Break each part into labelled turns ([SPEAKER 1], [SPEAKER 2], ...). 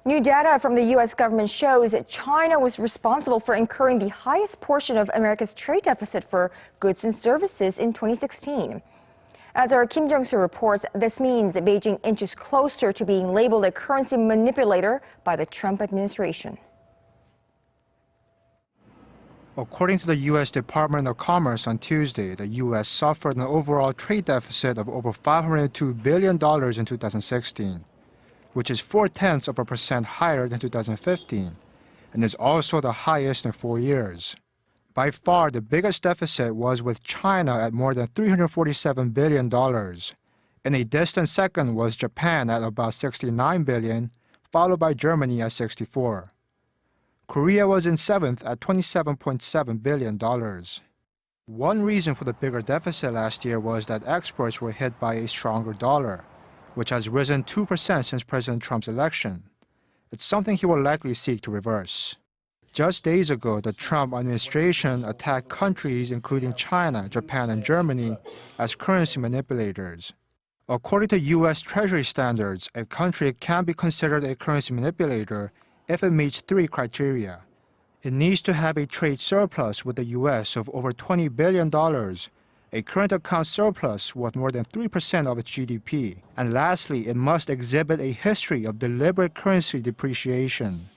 [SPEAKER 1] New data from the U.S. government shows that China was responsible for incurring the highest portion of America's trade deficit for goods and services in 2016. As our Kim Jung-soo reports, this means that Beijing inches closer to being labeled a currency manipulator by the Trump administration.
[SPEAKER 2] According to the U.S. Department of Commerce on Tuesday, the U.S. suffered an overall trade deficit of over $502 billion in 2016, which is 0.4% higher than 2015, and is also the highest in 4 years. By far, the biggest deficit was with China at more than $347 billion. In a distant second was Japan at about $69 billion, followed by Germany at $64. Korea was in seventh at $27.7 billion. One reason for the bigger deficit last year was that exports were hit by a stronger dollar, which has risen 2% since President Trump's election. It's something he will likely seek to reverse. Just days ago, the Trump administration attacked countries including China, Japan, and Germany as currency manipulators. According to U.S. Treasury standards, a country can be considered a currency manipulator if it meets 3 criteria. It needs to have a trade surplus with the U.S. of over $20 billion, a current account surplus worth more than 3% of its GDP, and lastly, it must exhibit a history of deliberate currency depreciation.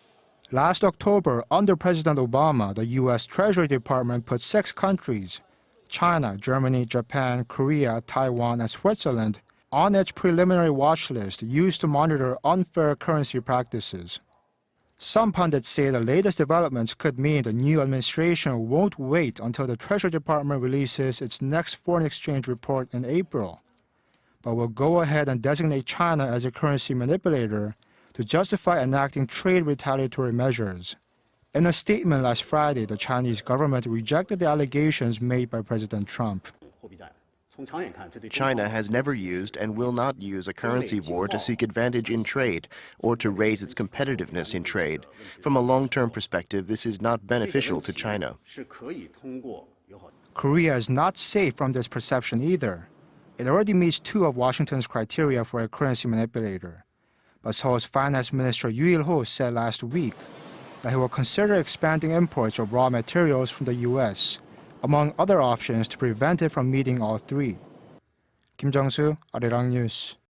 [SPEAKER 2] Last October, under President Obama, the U.S. Treasury Department put 6 countries, China, Germany, Japan, Korea, Taiwan, and Switzerland, on its preliminary watch list used to monitor unfair currency practices. Some pundits say the latest developments could mean the new administration won't wait until the Treasury Department releases its next foreign exchange report in April, but will go ahead and designate China as a currency manipulator to justify enacting trade retaliatory measures. In a statement last Friday, the Chinese government rejected the allegations made by President Trump.
[SPEAKER 3] China has never used and will not use a currency war to seek advantage in trade or to raise its competitiveness in trade. From a long-term perspective, this is not beneficial to China.
[SPEAKER 2] Korea is not safe from this perception either. It already meets 2 of Washington's criteria for a currency manipulator. But Seoul's Finance Minister Yoo Il-ho said last week that he will consider expanding imports of raw materials from the U.S., among other options to prevent it from meeting all 3. Kim Jung-soo, Arirang News.